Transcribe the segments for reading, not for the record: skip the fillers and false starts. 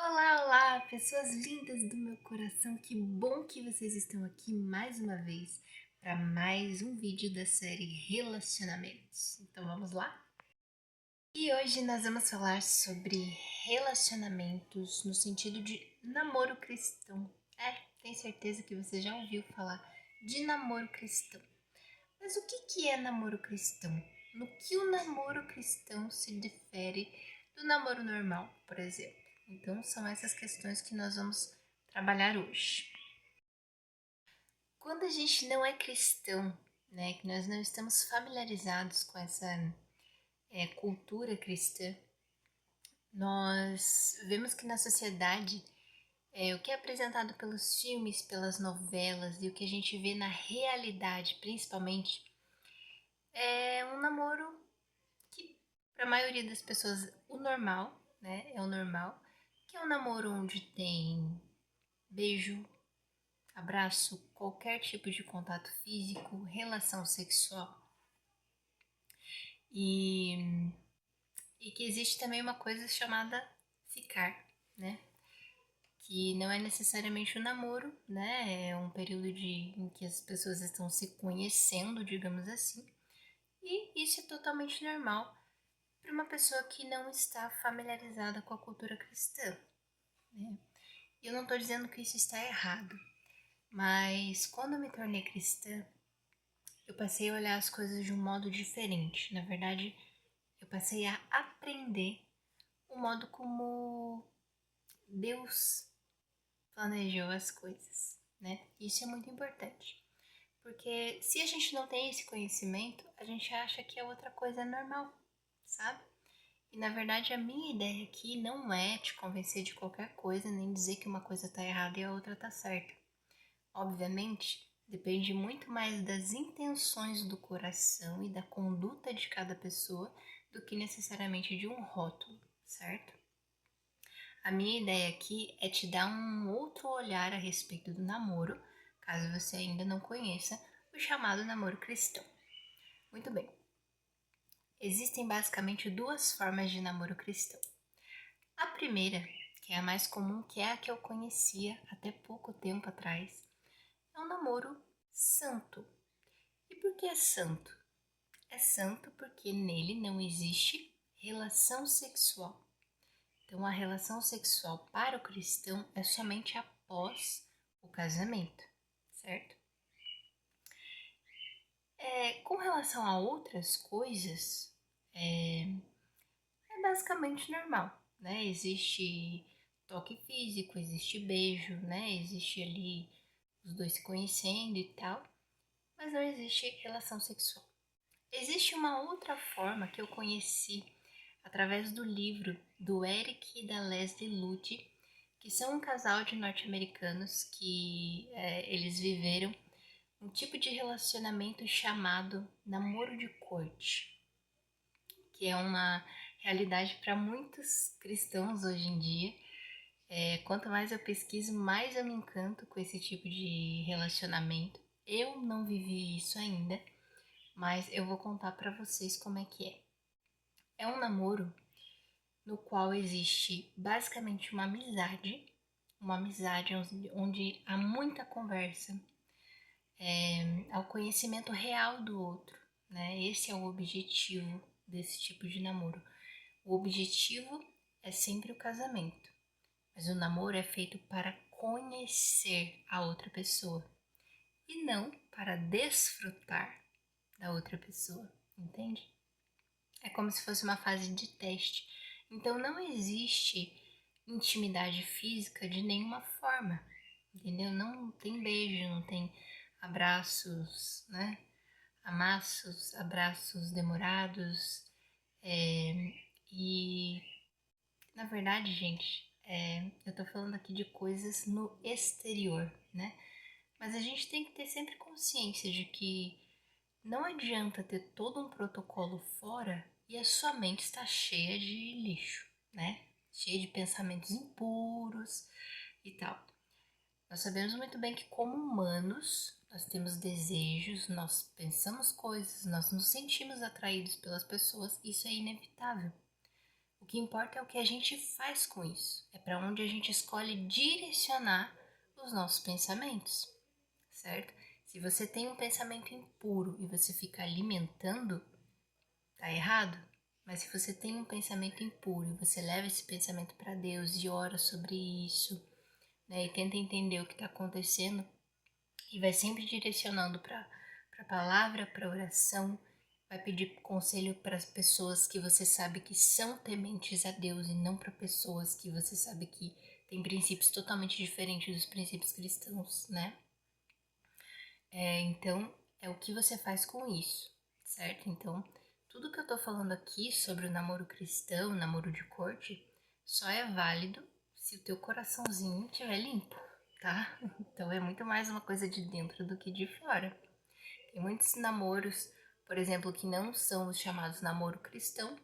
Olá, olá, pessoas lindas do meu coração, que bom que vocês estão aqui mais uma vez para mais um vídeo da série Relacionamentos. Então vamos lá? E hoje nós vamos falar sobre relacionamentos no sentido de namoro cristão. Tenho certeza que você já ouviu falar de namoro cristão. Mas o que é namoro cristão? No que o namoro cristão se difere do namoro normal, por exemplo? Então, são essas questões que nós vamos trabalhar hoje. Quando a gente não é cristão, né, que nós não estamos familiarizados com essa cultura cristã, nós vemos que na sociedade o que é apresentado pelos filmes, pelas novelas e o que a gente vê na realidade, principalmente, é um namoro que para a maioria das pessoas o normal, né? É o normal, que é um namoro onde tem beijo, abraço, qualquer tipo de contato físico, relação sexual. E, e que existe também uma coisa chamada ficar, né? Que não é necessariamente um namoro, né? É um período em que as pessoas estão se conhecendo, digamos assim. E isso é totalmente normal para uma pessoa que não está familiarizada com a cultura cristã. Né? Eu não estou dizendo que isso está errado, mas quando eu me tornei cristã, eu passei a olhar as coisas de um modo diferente. Na verdade, eu passei a aprender o modo como Deus planejou as coisas, né? Isso é muito importante, porque se a gente não tem esse conhecimento, a gente acha que a outra coisa é normal, sabe? E na verdade a minha ideia aqui não é te convencer de qualquer coisa, nem dizer que uma coisa tá errada e a outra tá certa. Obviamente, depende muito mais das intenções do coração e da conduta de cada pessoa do que necessariamente de um rótulo, certo? A minha ideia aqui é te dar um outro olhar a respeito do namoro, caso você ainda não conheça o chamado namoro cristão. Muito bem. Existem basicamente duas formas de namoro cristão. A primeira, que é a mais comum, que é a que eu conhecia até pouco tempo atrás, é um namoro santo. E por que é santo? É santo porque nele não existe relação sexual. Então, a relação sexual para o cristão é somente após o casamento, certo? Com relação a outras coisas, é basicamente normal, né? Existe toque físico, existe beijo, né? Existe ali os dois se conhecendo e tal, mas não existe relação sexual. Existe uma outra forma que eu conheci através do livro do Eric e da Leslie Ludy, que são um casal de norte-americanos que eles viveram um tipo de relacionamento chamado namoro de corte, que é uma realidade para muitos cristãos hoje em dia. Quanto mais eu pesquiso, mais eu me encanto com esse tipo de relacionamento. Eu não vivi isso ainda, mas eu vou contar para vocês como é que é. É um namoro no qual existe basicamente uma amizade onde há muita conversa, ao conhecimento real do outro, né? Esse é o objetivo desse tipo de namoro. O objetivo é sempre o casamento, mas o namoro é feito para conhecer a outra pessoa e não para desfrutar da outra pessoa, entende? É como se fosse uma fase de teste. Então não existe intimidade física de nenhuma forma, entendeu? Não tem beijo, não tem abraços, né? Amassos, abraços demorados. E na verdade, gente, eu tô falando aqui de coisas no exterior, né? Mas a gente tem que ter sempre consciência de que não adianta ter todo um protocolo fora e a sua mente está cheia de lixo, né? Cheia de pensamentos impuros e tal. Nós sabemos muito bem que, como humanos, nós temos desejos, nós pensamos coisas, nós nos sentimos atraídos pelas pessoas, isso é inevitável. O que importa é o que a gente faz com isso. É para onde a gente escolhe direcionar os nossos pensamentos, certo? Se você tem um pensamento impuro e você fica alimentando, tá errado. Mas se você tem um pensamento impuro e você leva esse pensamento para Deus e ora sobre isso, né, e tenta entender o que está acontecendo, e vai sempre direcionando para a palavra, para a oração, vai pedir conselho para as pessoas que você sabe que são tementes a Deus e não para pessoas que você sabe que têm princípios totalmente diferentes dos princípios cristãos, né? Então, é o que você faz com isso, certo? Então, tudo que eu tô falando aqui sobre o namoro cristão, namoro de corte, só é válido se o teu coraçãozinho estiver limpo, tá? Então é muito mais uma coisa de dentro do que de fora. Tem muitos namoros, por exemplo, que não são os chamados namoro cristão,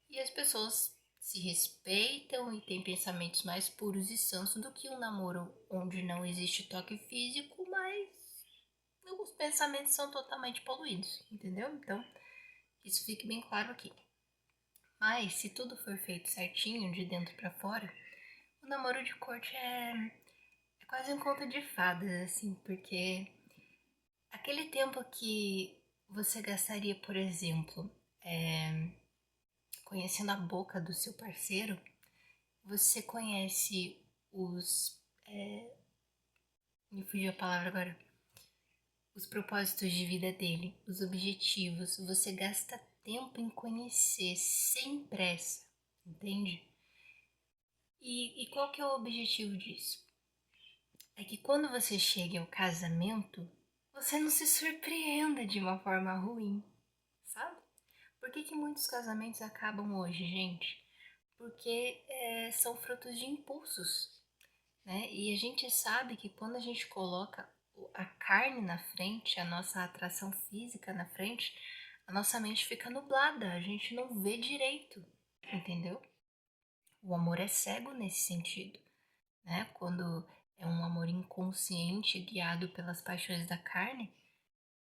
e as pessoas se respeitam e têm pensamentos mais puros e santos do que um namoro onde não existe toque físico, mas os pensamentos são totalmente poluídos, entendeu? Então, isso fique bem claro aqui. Mas, se tudo for feito certinho, de dentro para fora, o namoro de corte é quase um conto de fadas, assim, porque aquele tempo que você gastaria, por exemplo, conhecendo a boca do seu parceiro, você conhece os. Me fugiu a palavra agora. Os propósitos de vida dele, os objetivos. Você gasta tempo em conhecer sem pressa, entende? E qual que é o objetivo disso? É que quando você chegue ao casamento, você não se surpreenda de uma forma ruim, sabe? Por que muitos casamentos acabam hoje, gente? Porque são frutos de impulsos, né? E a gente sabe que quando a gente coloca a carne na frente, a nossa atração física na frente, a nossa mente fica nublada, a gente não vê direito, entendeu? O amor é cego nesse sentido, né? Quando é um amor inconsciente, guiado pelas paixões da carne,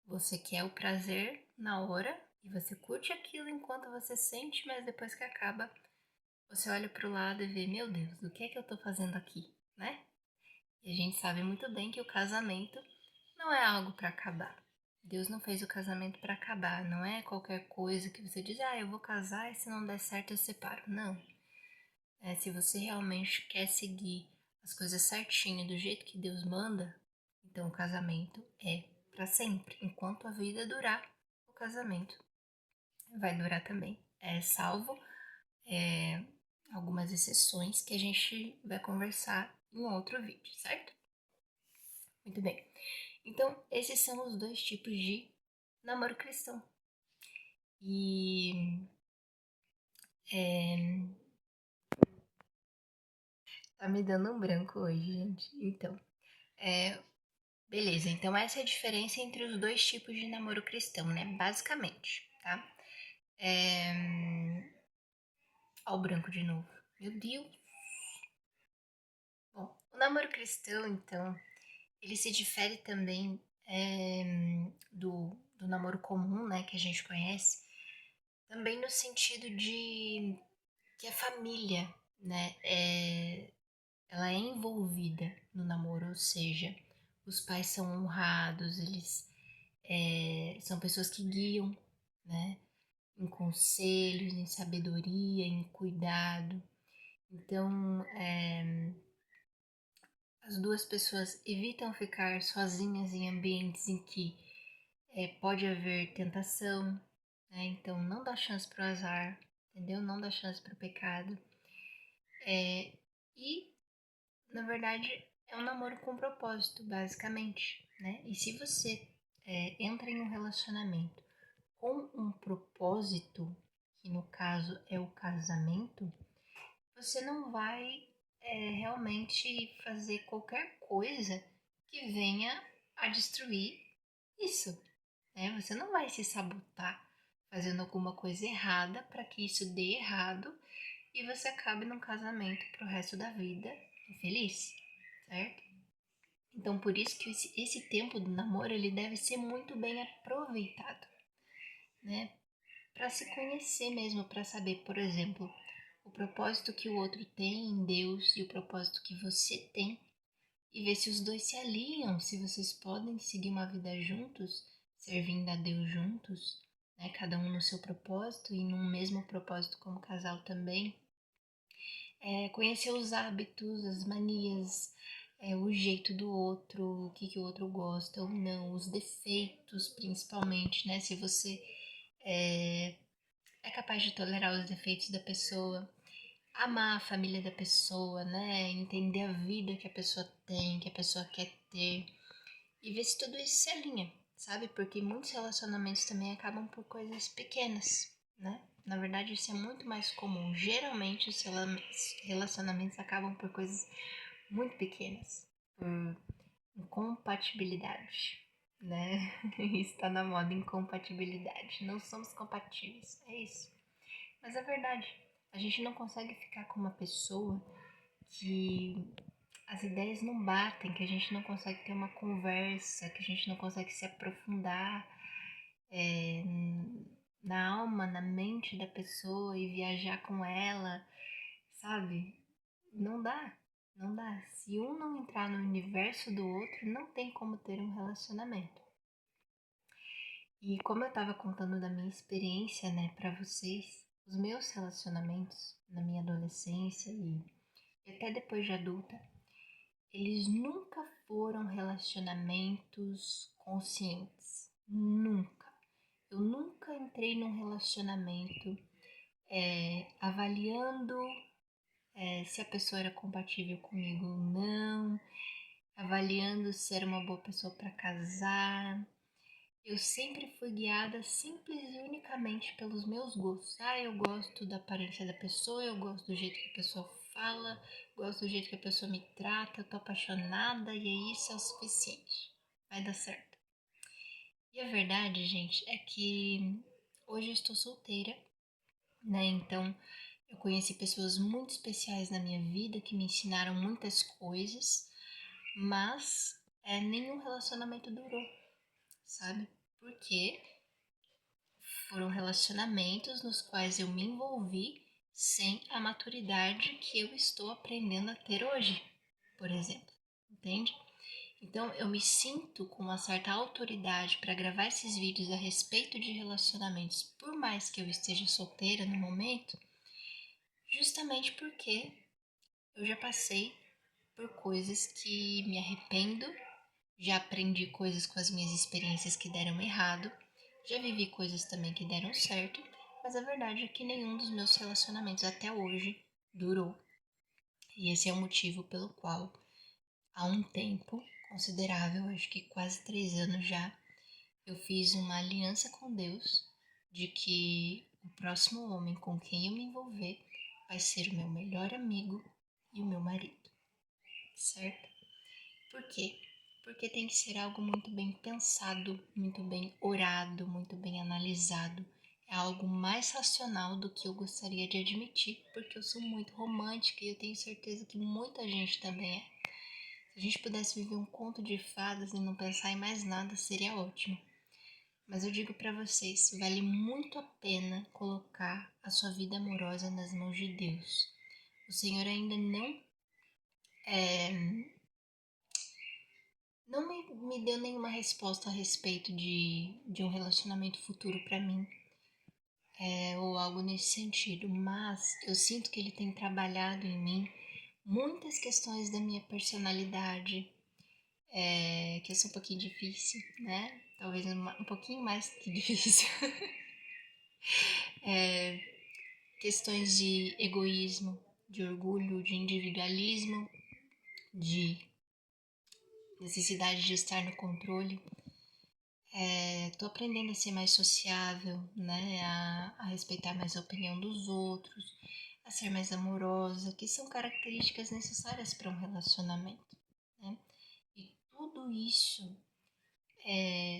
você quer o prazer na hora e você curte aquilo enquanto você sente, mas depois que acaba, você olha para o lado e vê, meu Deus, o que é que eu tô fazendo aqui, né? E a gente sabe muito bem que o casamento não é algo para acabar. Deus não fez o casamento para acabar, não é qualquer coisa que você diz, eu vou casar e se não der certo eu separo. Não. Se você realmente quer seguir as coisas certinho, do jeito que Deus manda, então o casamento é para sempre. Enquanto a vida durar, o casamento vai durar também. Salvo algumas exceções que a gente vai conversar em outro vídeo, certo? Muito bem. Então, esses são os dois tipos de namoro cristão. E tá me dando um branco hoje, gente. Então, beleza. Então, essa é a diferença entre os dois tipos de namoro cristão, né? Basicamente, tá? Ó o branco de novo. Meu Deus. Bom, o namoro cristão, então, ele se difere também do namoro comum, né? Que a gente conhece. Também no sentido de que a família, né, ela é envolvida no namoro, ou seja, os pais são honrados, eles são pessoas que guiam, né, em conselhos, em sabedoria, em cuidado. Então, as duas pessoas evitam ficar sozinhas em ambientes em que pode haver tentação, né? Então, não dá chance para o azar, entendeu? Não dá chance para o pecado. E na verdade, é um namoro com propósito, basicamente, né? E se você entra em um relacionamento com um propósito, que no caso é o casamento, você não vai realmente fazer qualquer coisa que venha a destruir isso, né? Você não vai se sabotar fazendo alguma coisa errada para que isso dê errado e você acabe num casamento pro resto da vida infeliz, certo? Então, por isso que esse tempo do namoro ele deve ser muito bem aproveitado, né? Para se conhecer mesmo, para saber, por exemplo, o propósito que o outro tem em Deus e o propósito que você tem, e ver se os dois se alinham, se vocês podem seguir uma vida juntos, servindo a Deus juntos, né? Cada um no seu propósito e num mesmo propósito como casal também. Conhecer os hábitos, as manias, o jeito do outro, o que o outro gosta ou não, os defeitos principalmente, né? Se você é capaz de tolerar os defeitos da pessoa, amar a família da pessoa, né? Entender a vida que a pessoa tem, que a pessoa quer ter e ver se tudo isso se alinha, sabe? Porque muitos relacionamentos também acabam por coisas pequenas, né? Na verdade, isso é muito mais comum. Geralmente, os relacionamentos acabam por coisas muito pequenas, por incompatibilidade, né? Está na moda, incompatibilidade. Não somos compatíveis, é isso. Mas é verdade, a gente não consegue ficar com uma pessoa que as ideias não batem, que a gente não consegue ter uma conversa, que a gente não consegue se aprofundar é, na alma, na mente da pessoa e viajar com ela, sabe? Não dá, não dá. Se um não entrar no universo do outro, não tem como ter um relacionamento. E como eu tava contando da minha experiência, né, pra vocês, os meus relacionamentos na minha adolescência e até depois de adulta, eles nunca foram relacionamentos conscientes. Nunca. Eu nunca entrei num relacionamento avaliando se a pessoa era compatível comigo ou não, avaliando se era uma boa pessoa para casar. Eu sempre fui guiada simples e unicamente pelos meus gostos. Ah, eu gosto da aparência da pessoa, eu gosto do jeito que a pessoa fala, gosto do jeito que a pessoa me trata, eu tô apaixonada e isso é o suficiente. Vai dar certo. E a verdade, gente, é que hoje eu estou solteira, né? Então eu conheci pessoas muito especiais na minha vida que me ensinaram muitas coisas, mas nenhum relacionamento durou, sabe? Porque foram relacionamentos nos quais eu me envolvi sem a maturidade que eu estou aprendendo a ter hoje, por exemplo. Entende? Então eu me sinto com uma certa autoridade para gravar esses vídeos a respeito de relacionamentos, por mais que eu esteja solteira no momento, justamente porque eu já passei por coisas que me arrependo, já aprendi coisas com as minhas experiências que deram errado, já vivi coisas também que deram certo, mas a verdade é que nenhum dos meus relacionamentos até hoje durou. E esse é o motivo pelo qual, há um tempo considerável, acho que quase 3 anos já, eu fiz uma aliança com Deus de que o próximo homem com quem eu me envolver vai ser o meu melhor amigo e o meu marido, certo? Por quê? Porque tem que ser algo muito bem pensado, muito bem orado, muito bem analisado. É algo mais racional do que eu gostaria de admitir, porque eu sou muito romântica e eu tenho certeza que muita gente também é. Se a gente pudesse viver um conto de fadas e não pensar em mais nada, seria ótimo. Mas eu digo para vocês, vale muito a pena colocar a sua vida amorosa nas mãos de Deus. O Senhor ainda não me deu nenhuma resposta a respeito de um relacionamento futuro para mim, ou algo nesse sentido, mas eu sinto que ele tem trabalhado em mim muitas questões da minha personalidade, que eu sou um pouquinho difícil, né? Talvez um pouquinho mais que difícil. Questões de egoísmo, de orgulho, de individualismo, de necessidade de estar no controle. Tô aprendendo a ser mais sociável, né? A respeitar mais a opinião dos outros, a ser mais amorosa, que são características necessárias para um relacionamento, né? E tudo isso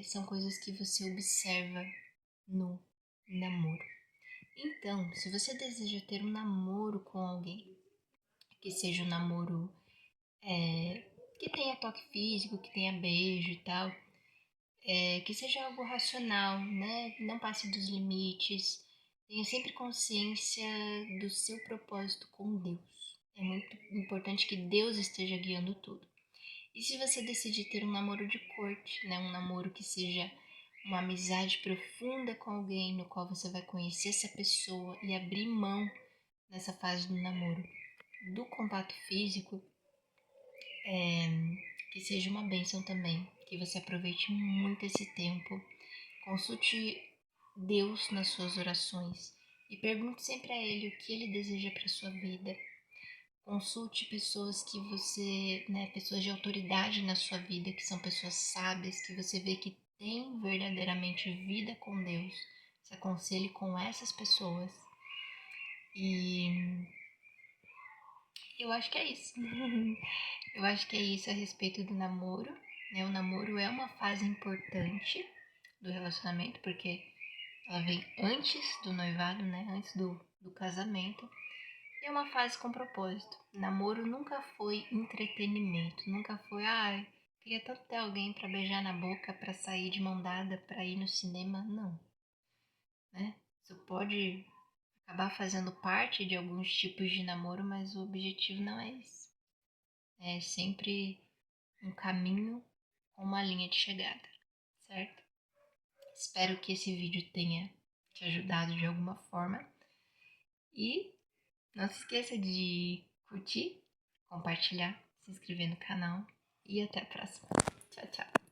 são coisas que você observa no namoro. Então, se você deseja ter um namoro com alguém, que seja um namoro que tenha toque físico, que tenha beijo e tal, que seja algo racional, né? Não passe dos limites, Tenha sempre consciência do seu propósito com Deus. É muito importante que Deus esteja guiando tudo. E se você decidir ter um namoro de corte, né, um namoro que seja uma amizade profunda com alguém no qual você vai conhecer essa pessoa e abrir mão nessa fase do namoro do contato físico, que seja uma bênção também, que você aproveite muito esse tempo, consulte Deus nas suas orações e pergunte sempre a Ele o que Ele deseja para sua vida. Consulte pessoas que você, né, pessoas de autoridade na sua vida, que são pessoas sábias, que você vê que têm verdadeiramente vida com Deus. Se aconselhe com essas pessoas. E eu acho que é isso. Eu acho que é isso a respeito do namoro. Né? O namoro é uma fase importante do relacionamento, porque ela vem antes do noivado, né? Antes do casamento. E é uma fase com propósito. Namoro nunca foi entretenimento, nunca foi, ai, queria tanto ter alguém pra beijar na boca, pra sair de mão dada, pra ir no cinema. Não, né? Isso pode acabar fazendo parte de alguns tipos de namoro, mas o objetivo não é esse. É sempre um caminho com uma linha de chegada, certo? Espero que esse vídeo tenha te ajudado de alguma forma. E não se esqueça de curtir, compartilhar, se inscrever no canal e até a próxima. Tchau, tchau.